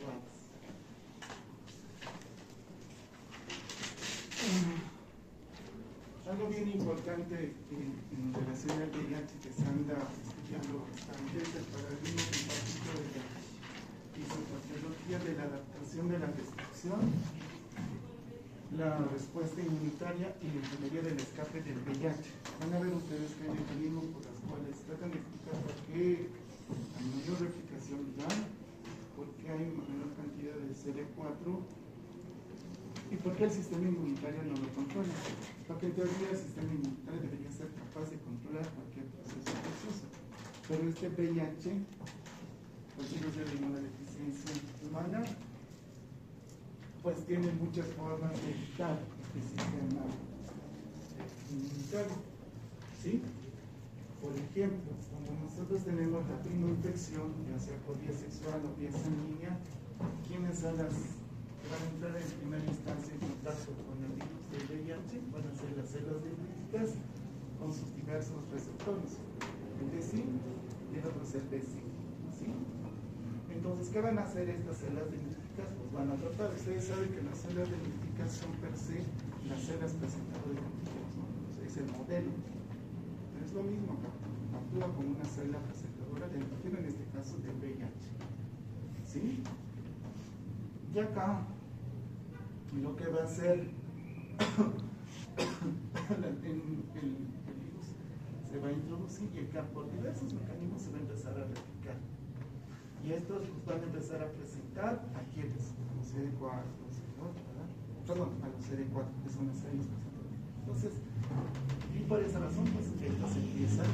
virtuales. Algo bien importante en relación al VIH que se anda estudiando bastante es el paradigma compartido de la fisiopatología de la adaptación de la restricción, la respuesta inmunitaria y la ingeniería del escape del VIH. Van a ver ustedes que hay mecanismos por los cuales tratan de explicar por qué hay mayor replicación viral, por qué hay menor cantidad de CD4 y por qué el sistema inmunitario no lo controla. Porque en teoría el sistema inmunitario debería ser capaz de controlar cualquier proceso infeccioso. Pero este VIH, el virus de la inmunodeficiencia humana, pues tiene muchas formas de evitar este sistema inmunitario. ¿Sí? Por ejemplo, cuando nosotros tenemos la prima infección, ya sea por vía sexual o vía sanguínea, ¿quiénes son las que van a entrar en primera instancia en contacto con el virus del VIH? Van a ser las células dendríticas con sus diversos receptores, el DC y el otro es el BC. ¿Sí? Entonces, ¿qué van a hacer estas células dendríticas? Pues van a tratar. Ustedes saben que las células dendríticas son per se las células presentadoras de antígenos, ¿no? O sea, es el modelo. Pero es lo mismo acá. Actúa como una célula presentadora de antígeno, en este caso del VIH. ¿Sí? Y acá, lo que va a hacer el virus se va a introducir y acá por diversos mecanismos se va a empezar a replicar. Y estos van a empezar a presentar a quienes, a los CD4, perdón, a los CD4, que son las células presentadoras. Entonces, y por esa razón, pues estas empiezan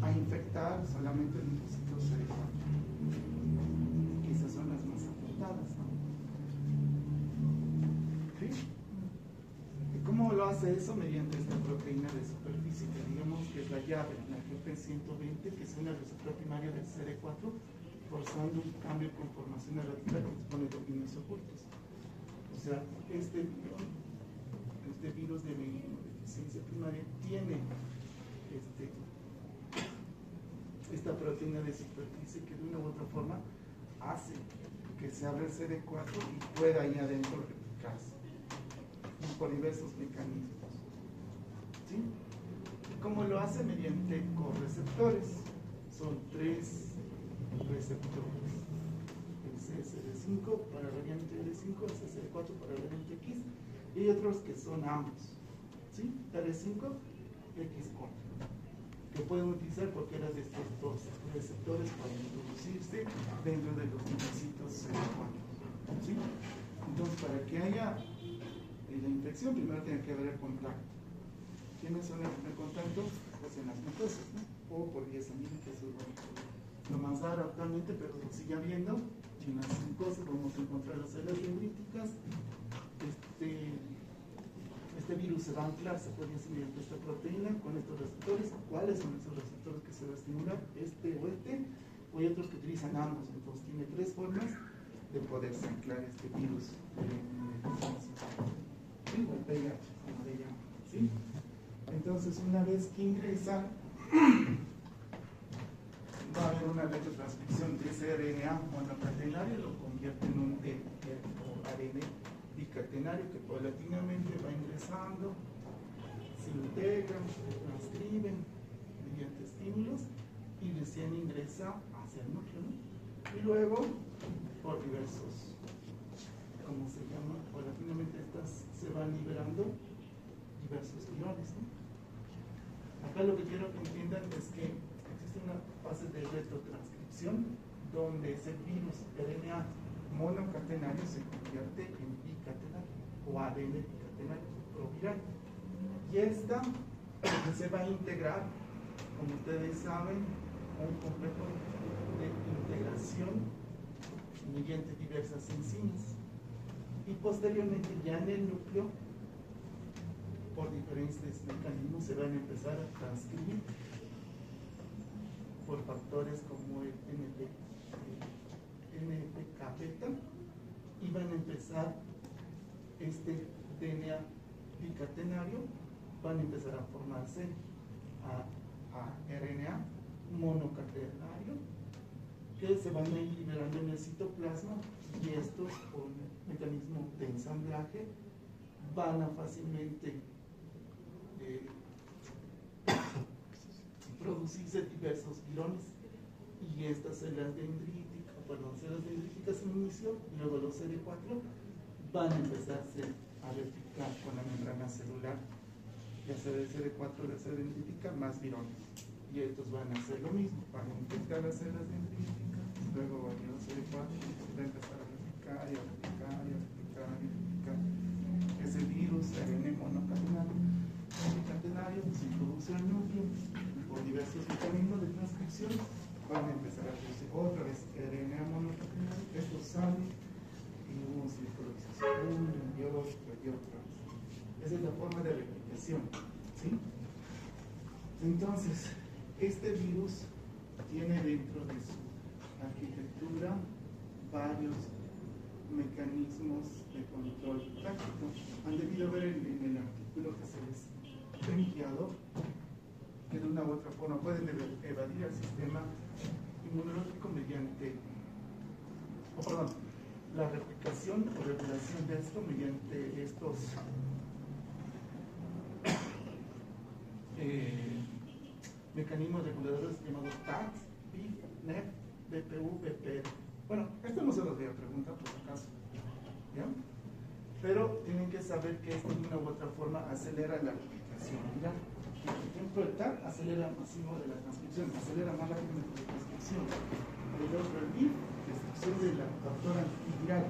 a infectar solamente el linfocitos CD4. Y esas son las más afectadas, ¿no? ¿Sí? ¿Y cómo lo hace eso? Mediante esta proteína de superficie, que digamos que es la llave, la GP120, que es una receptor primaria del CD4, forzando un cambio de conformación radical que expone dominios ocultos. O sea, este virus de inmunodeficiencia primaria tiene esta proteína de superficie que de una u otra forma hace que se abra el CD4 y pueda ahí adentro replicarse por diversos mecanismos. ¿Sí? ¿Cómo lo hace? Mediante correceptores. Son 3 receptores: el CSD5 para la variante D5, el CSD4 para la variante X, y hay otros que son ambos, ¿sí? R5 y X4, que pueden utilizar cualquiera de estos dos receptores para introducirse dentro de los linfocitos CD4, ¿sí? Entonces, para que haya la infección, primero tiene que haber el contacto. ¿Quiénes son el contacto? Pues en las mucosas, ¿no? O por vía sanguínea, que eso es lo más raro actualmente, pero lo sigue habiendo. En las mucosas vamos a encontrar las células dendríticas. Este virus se va a anclar, se puede decir, mediante esta proteína con estos receptores. ¿Cuáles son esos receptores que se va a estimular? O hay otros que utilizan ambos. Entonces tiene 3 formas de poderse anclar este virus. ¿Sí? O el VIH, como le llaman. ¿Sí? Entonces, una vez que ingresan, va a haber una retrotranscripción de ese RNA monocatenario, lo convierte en un ARN bicatenario que paulatinamente va ingresando, se integran, se transcriben mediante estímulos y recién ingresa hacia el núcleo, ¿no? Y luego, por diversos, ¿cómo se llama? Paulatinamente estas se van liberando diversos iones, ¿no? Acá lo que quiero que entiendan es que existe una fase de retrotranscripción donde ese virus RNA monocatenario se convierte en bicatenario o ADN bicatenario proviral. Y esta se va a integrar, como ustedes saben, un complejo de integración mediante diversas enzimas. Y posteriormente, ya en el núcleo, por diferentes mecanismos, se van a empezar a transcribir por factores como el NPK-beta y van a empezar este DNA bicatenario, van a empezar a formarse a RNA monocatenario que se van a ir liberando en el citoplasma y estos, por un mecanismo de ensamblaje, van a fácilmente producirse diversos virones, y estas células dendríticas en inicio, y luego los CD4 van a empezarse a replicar con la membrana celular, ya sea de CD4 o de célula dendrítica, más virones. Y estos van a hacer lo mismo, van a infectar las células dendríticas, luego van a ir los CD4 y va a empezar a replicar y a replicar y a replicar y a replicar. Ese virus, ARN monocatenario, se introduce al núcleo y por diversos mecanismos de transcripción van a empezar a producir otra vez RNA monocatenario. Esto sale y un círculo de uno y otro y otra vez. Esa es la forma de replicación, ¿sí? Entonces, este virus tiene dentro de su arquitectura varios mecanismos de control táctico. Han debido ver en el artículo que se les ha enviado que de una u otra forma pueden evadir al sistema inmunológico mediante, la replicación o regulación de esto mediante estos mecanismos reguladores llamados TACS, BIF, NEF, BPU, BPR. Bueno, esto no se los voy a preguntar por si acaso, ¿ya? Pero tienen que saber que esto de una u otra forma acelera la replicación. Mira, por ejemplo, el TAC acelera el máximo de la transcripción, acelera más rápidamente la transcripción. El otro, el BIF, destrucción de la factor antiviral.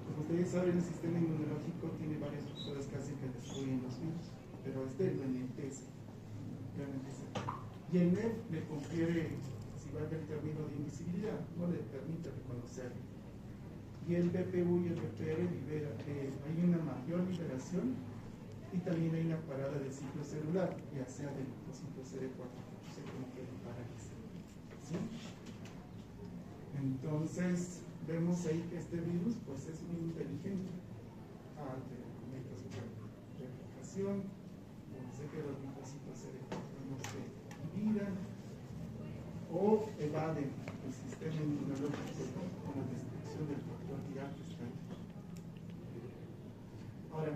Como ustedes saben, el sistema inmunológico tiene varias factores que hacen que destruyen los virus, pero este lo enlentece. Y el NEF le confiere, si va el término de invisibilidad, no le permite reconocerlo. Y el BPU y el BPR libera, hay una mayor liberación y también hay una parada del ciclo celular, ya sea del ciclo CD4, se como que lo paraliza. ¿Sí? Entonces, vemos ahí que este virus pues es muy inteligente. Comenta su replicación, sé que los linfocitos CD4 no se dividan o evaden el sistema inmunológico con la destrucción del factor viral que está ahí. Ahora,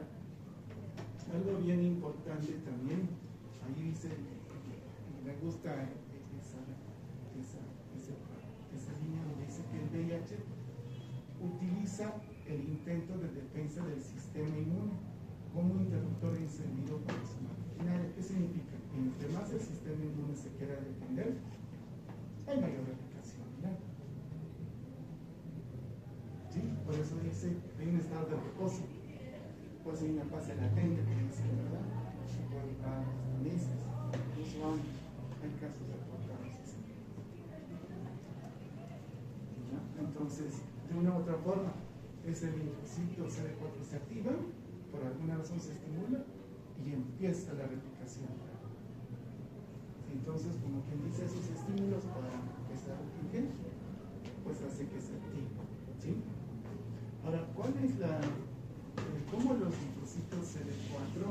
algo bien importante también, ahí dice, me gusta esa línea donde dice que el VIH utiliza el intento de defensa del sistema inmune como un interruptor encendido para su maquinaria. ¿Qué significa? Que entre más el sistema inmune se quiera defender, hay mayor replicación, ¿verdad? ¿Sí? Por eso dice, hay un estado de reposo. Pues hay una fase latente que dice, ¿verdad? Se puede durar hasta meses, incluso años. Hay casos reportados así. ¿Ya? Entonces, de una u otra forma, ese linfocito CD4 se activa, por alguna razón se estimula y empieza la replicación. Entonces, como quien dice, esos estímulos para empezar a replicar, pues hace que se active. ¿Sí? Ahora, ¿cuál es cómo los linfocitos CD4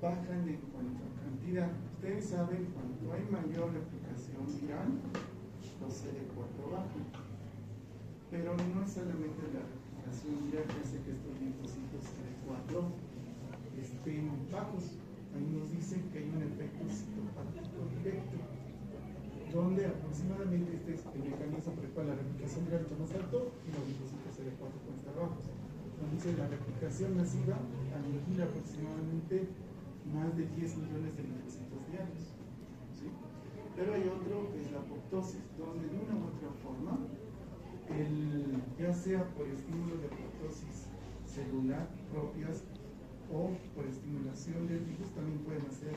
bajan en cuanto a cantidad? Ustedes saben, cuando hay mayor replicación viral, los CD4 bajan. Pero no es solamente la replicación viral que hace que estos linfocitos CD4 estén bajos. Ahí nos dicen que hay un efecto citopático directo, donde aproximadamente este es el mecanismo por el cual la replicación viral está más alto y los linfocitos CD4 pueden estar bajos. Nos dice la replicación masiva aniquila aproximadamente más de 10 millones de linfocitos diarios. ¿Sí? Pero hay otro que es la apoptosis, donde de una u otra forma, ya sea por estímulo de apoptosis celular propias o por estimulación del virus, también pueden hacer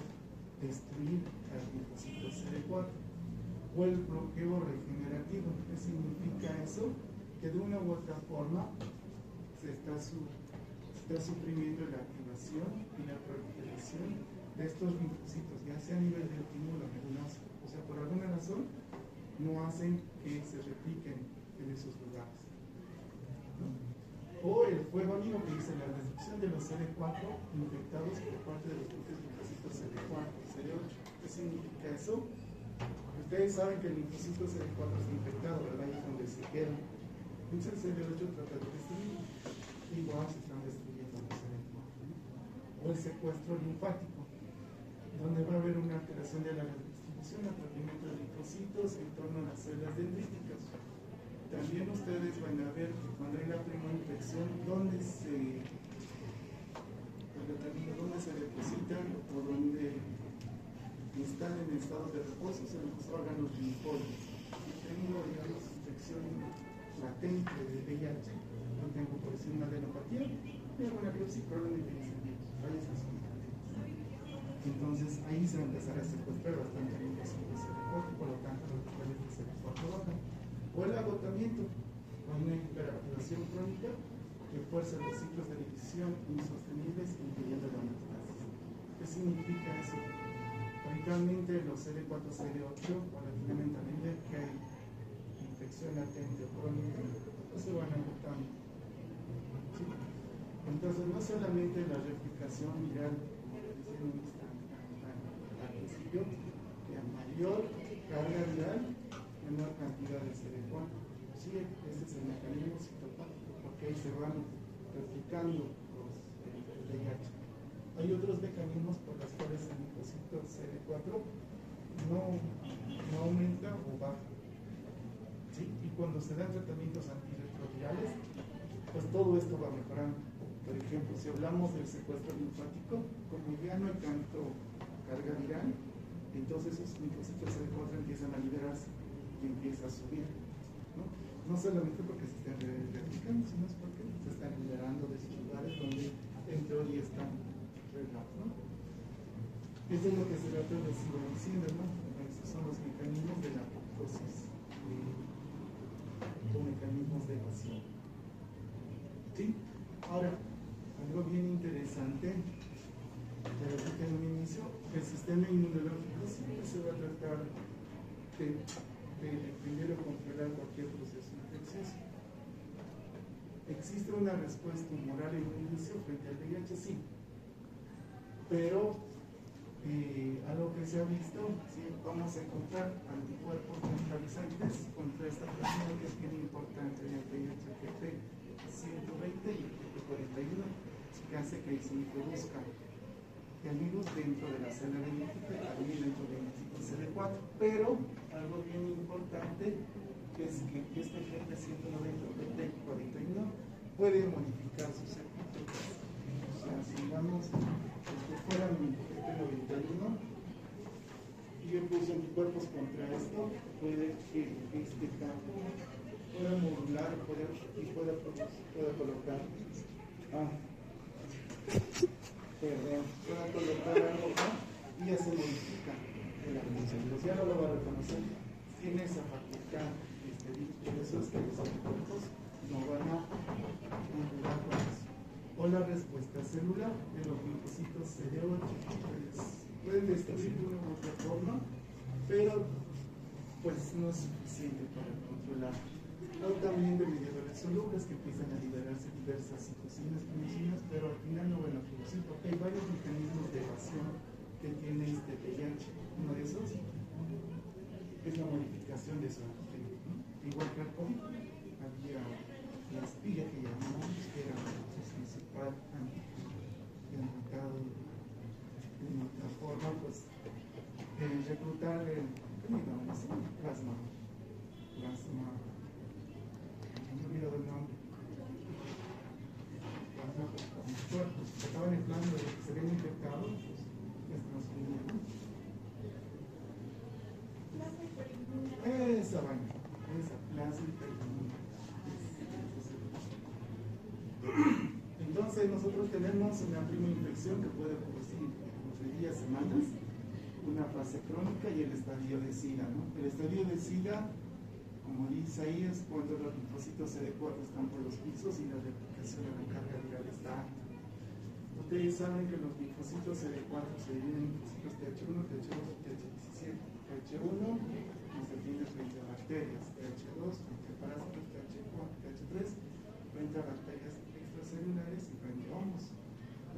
destruir al linfocito CD4. O el bloqueo regenerativo. ¿Qué significa eso? Que de una u otra forma se está suprimiendo la activación y la proliferación de estos linfocitos, ya sea a nivel del túmulo meduloso. O sea, por alguna razón no hacen que se repliquen en esos lugares. ¿No? O el fuego amigo que dice la destrucción de los CD4 infectados por parte de los propios linfocitos CD4, CD8. ¿Qué significa eso? Ustedes saben que el linfocito CD4 está infectado, ¿verdad? Ahí es donde se queda. Entonces el CD8 trata de destruir. Igual se están destruyendo los CD4. O el secuestro linfático, donde va a haber una alteración de la redistribución, atrapamiento de linfocitos en torno a las células dendríticas. También ustedes van a ver que cuando hay la primera infección, ¿dónde se depositan o dónde están en estado de reposo? En los órganos linfóides. Si tengo, digamos, infección latente de VIH, no tengo por decir una adenopatía, tengo una biopsia, probablemente hay esas componentes. Entonces ahí se va a empezar a secuestrar bastante la infección de CD4, por lo tanto los niveles de CD4 bajan. O el agotamiento, con una hiperactivación crónica que fuerza los ciclos de división insostenibles impidiendo la metastasis. ¿Qué significa eso? Habitualmente los CD4, CD8, paulatinamente a medida que hay infección latente o crónica, pues se van agotando. ¿Sí? Entonces no solamente la replicación viral, como le decían al principio, que a mayor carga viral, menor cantidad de CD4. Sí, ese es el mecanismo citopático, porque ahí se van replicando los VIH. Hay otros mecanismos por los cuales el linfocito CD4 no aumenta o baja. ¿Sí? Y cuando se dan tratamientos antirretrovirales, pues todo esto va mejorando. Por ejemplo, si hablamos del secuestro linfático, como ya no hay tanto carga viral, entonces esos linfocitos CD4 empiezan a liberarse y empieza a subir. No solamente porque se estén replicando, sino es porque se están liberando de esos lugares donde en teoría están regados, ¿no? Eso es lo que se trata de diciendo, ¿no? Esos son los mecanismos de la apoptosis, o mecanismos de evasión. ¿Sí? Ahora, algo bien interesante, ya lo dije en un inicio, el sistema inmunológico siempre se va a tratar de primero controlar cualquier proceso infeccioso. ¿Existe una respuesta humoral en un inicio frente al VIH? Sí. Pero algo que se ha visto, ¿sí? Vamos a encontrar anticuerpos neutralizantes contra esta proteína que es bien importante en el VIH-PP 120 y PP 41, que hace que se introduzca el virus dentro de la célula dendrítica, también dentro del CD4, pero algo bien importante es que este GP 190 PT41 puede modificar sus circuitos. O sea, si digamos que fuera mi PT91 y yo puse anticuerpos contra esto, puede que este campo pueda modular pueda colocar pueda colocar algo acá y ya se modifica el organismo. Ya no lo va a reconocer. Tiene esa facultad. Por eso es que los anticuerpos no van a ayudar con eso. O la respuesta celular de los linfocitos CD8 pueden destruir de una u otra forma, pero pues no es suficiente para controlar. O también de mediadores solubles que empiezan a liberarse diversas citocinas, quimicinas, pero al final no van a producir, porque hay varios mecanismos de evasión que tiene este VIH. Uno de esos es la modificación de su antígeno, ¿no? Igual que el COVID, había la espiga que llamamos, que era su principal antígeno, y han tratado de otra forma, pues, reclutar el plasma. Me olvidado el nombre. Los cuerpos que estaban inflando y que se habían infectado, pues les transferían. Esa vaina, esa plaza hiperinmune. Entonces nosotros tenemos una primera infección que puede producir entre días, semanas, una fase crónica y el estadio de SIDA, ¿no? El estadio de SIDA, como dice ahí, es cuando los linfocitos CD4 están por los pisos y la replicación de la carga viral está alta. Ustedes saben que los linfocitos CD4 se dividen en linfocitos TH1, TH2 y TH17. TH1 nos define frente a bacterias, TH2 frente a parásitos, TH3 frente a bacterias extracelulares y frente a hongos.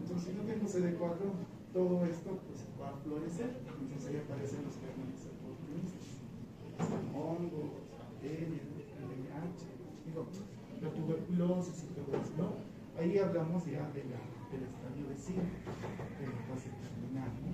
Entonces, si no tengo CD4, todo esto pues, va a florecer, entonces ahí aparecen los gérmenes oportunistas. hongos, bacterias, el VIH, digo, la tuberculosis y todo eso, ¿no? Ahí hablamos ya del estadio de 5, de la fase terminal, ¿no?